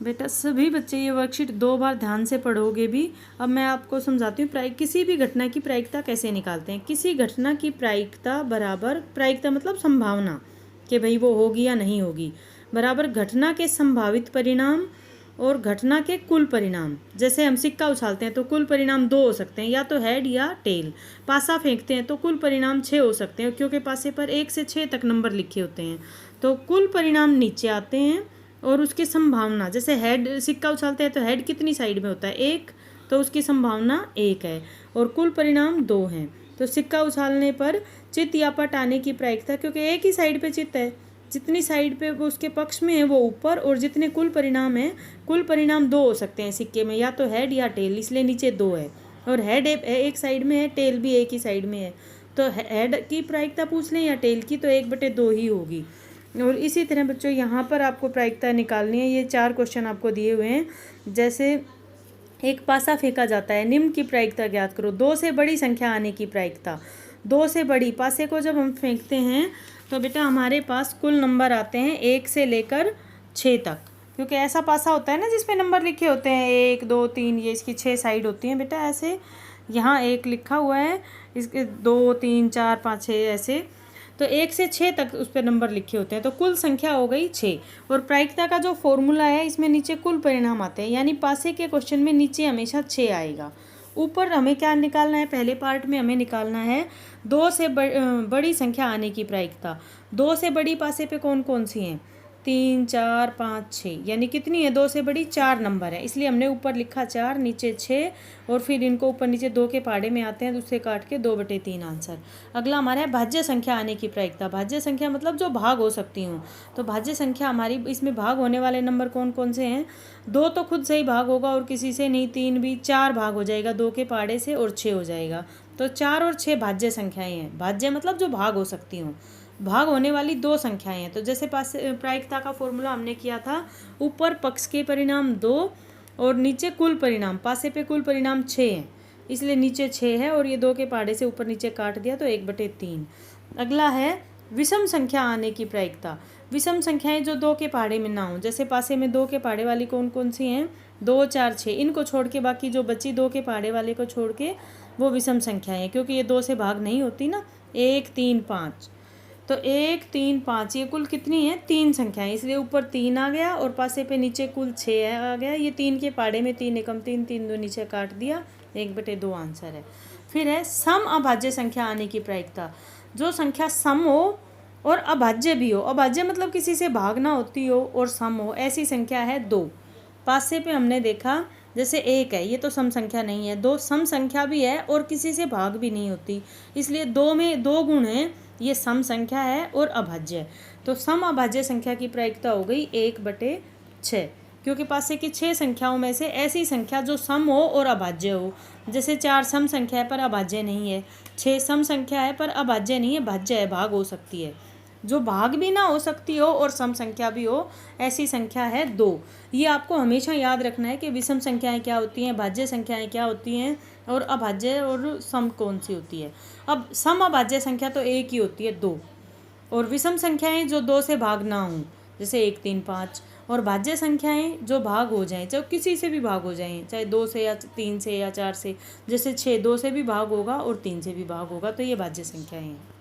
बेटा सभी बच्चे ये वर्कशीट 2 बार ध्यान से पढ़ोगे भी। अब मैं आपको समझाती हूँ किसी भी घटना की प्रायिकता कैसे निकालते हैं। किसी घटना की प्रायिकता बराबर, प्रायिकता मतलब संभावना कि भाई वो होगी या नहीं होगी, बराबर घटना के संभावित परिणाम और घटना के कुल परिणाम। जैसे हम सिक्का उछालते हैं तो कुल परिणाम 2 हो सकते हैं, या तो हेड या टेल। पासा फेंकते हैं तो कुल परिणाम 6 हो सकते हैं, क्योंकि पासे पर 1 से 6 तक नंबर लिखे होते हैं। तो कुल परिणाम नीचे आते हैं और उसकी संभावना, जैसे हेड, सिक्का उछालते हैं तो हेड कितनी साइड में होता है, 1, तो उसकी संभावना 1 है और कुल परिणाम 2 हैं। तो सिक्का उछालने पर चित या पट आने की प्रायिकता, क्योंकि एक ही साइड पे चित है, जितनी साइड पे वो उसके पक्ष में है वो ऊपर, और जितने कुल परिणाम हैं, कुल परिणाम 2 हो सकते हैं सिक्के में, या तो हेड या टेल, इसलिए नीचे 2 है। और हेड एक साइड में है, टेल भी एक ही साइड में है, तो हेड की प्रायिकता पूछ लें या टेल की, तो 1/2 ही होगी। और इसी तरह बच्चों यहाँ पर आपको प्रायिकता निकालनी है। ये 4 क्वेश्चन आपको दिए हुए हैं। जैसे एक पासा फेंका जाता है, निम्न की प्रायिकता ज्ञात करो। 2 से बड़ी संख्या आने की प्रायिकता, 2 से बड़ी, पासे को जब हम फेंकते हैं तो बेटा हमारे पास कुल नंबर आते हैं 1 से लेकर 6 तक, क्योंकि ऐसा पासा होता है ना जिसपे नंबर लिखे होते हैं 1 2 3, ये इसकी 6 साइड होती हैं बेटा। ऐसे यहाँ 1 लिखा हुआ है, इसके 2 3 4 5 6 ऐसे, तो 1 से 6 तक उस पर नंबर लिखे होते हैं। तो कुल संख्या हो गई 6। और प्रायिकता का जो फॉर्मूला है, इसमें नीचे कुल परिणाम आते हैं, यानी पासे के क्वेश्चन में नीचे हमेशा 6 आएगा। ऊपर हमें क्या निकालना है, पहले पार्ट में हमें निकालना है 2 से बड़ी संख्या आने की प्रायिकता। 2 से बड़ी पासे पे कौन कौन सी हैं, 3 4 5 6, यानी कितनी है 2 से बड़ी, 4 नंबर है, इसलिए हमने ऊपर लिखा 4, नीचे 6, और फिर इनको ऊपर नीचे 2 के पहाड़े में आते हैं, तो उससे काट के 2/3 आंसर। अगला हमारा है भाज्य संख्या आने की प्रायिकता। भाज्य संख्या मतलब जो भाग हो सकती हूँ, तो भाज्य संख्या हमारी, इसमें भाग होने वाले नंबर कौन कौन से हैं, 2 तो खुद से ही भाग होगा और किसी से नहीं, 3 भी, 4 भाग हो जाएगा 2 के पहाड़े से, और 6 हो जाएगा। तो 4 और 6 भाज्य संख्याएं हैं। भाज्य मतलब जो भाग हो सकती हूँ, भाग होने वाली 2 संख्याएं हैं। तो जैसे पास प्रायिकता का फॉर्मूला हमने किया था, ऊपर पक्ष के परिणाम 2 और नीचे कुल परिणाम, पासे पे कुल परिणाम 6 हैं, इसलिए नीचे 6 है, और ये 2 के पहाड़े से ऊपर नीचे काट दिया तो 1/3। अगला है विषम संख्या आने की प्रायिकता। विषम संख्याएं जो 2 के पहाड़े में ना हो, जैसे पासे में 2 के पहाड़े वाली कौन कौन सी हैं, 2 4 6, इनको छोड़ के बाकी जो बची 2 के पहाड़े वाले को छोड़ के वो विषम संख्याएं हैं, क्योंकि ये 2 से भाग नहीं होती ना। 1 3 5, तो 1 3 5, ये कुल कितनी है, 3 संख्याएं, इसलिए ऊपर 3 आ गया और पासे पे नीचे कुल 6 आ गया। ये 3 के पहाड़े में 3 एकम 3, 3 2 नीचे काट दिया, 1/2 आंसर है। फिर है सम अभाज्य संख्या आने की प्रायिकता। जो संख्या सम हो और अभाज्य भी हो, अभाज्य मतलब किसी से भाग ना होती हो और सम हो, ऐसी संख्या है 2। पासे पे हमने देखा जैसे 1 है, ये तो सम संख्या नहीं है, 2 सम संख्या भी है और किसी से भाग भी नहीं होती, इसलिए 2 में 2 गुण हैं, ये सम संख्या है और अभाज्य। तो सम अभाज्य संख्या की प्रायिकता हो गई 1/6, क्योंकि पासे की 6 संख्याओं में से ऐसी संख्या जो सम हो और अभाज्य हो। जैसे 4 सम संख्या है पर अभाज्य नहीं है, 6 सम संख्या है पर अभाज्य नहीं है, भाज्य है, भाग हो सकती है। जो भाग भी ना हो सकती हो और सम संख्या भी हो, ऐसी संख्या है 2। ये आपको हमेशा याद रखना है कि विषम संख्याएं क्या होती हैं, भाज्य संख्याएं क्या होती हैं, और अभाज्य और सम कौन सी होती है। अब सम अभाज्य संख्या तो एक ही होती है 2, और विषम संख्याएं जो 2 से भाग ना हों, जैसे 1 3 5, और भाज्य संख्याएं जो भाग हो जाएं, चाहे किसी से भी भाग हो जाएं, चाहे 2 से या 3 से या 4 से, जैसे 6 2 से भी भाग होगा और 3 से भी भाग होगा, तो ये भाज्य संख्याएं हैं।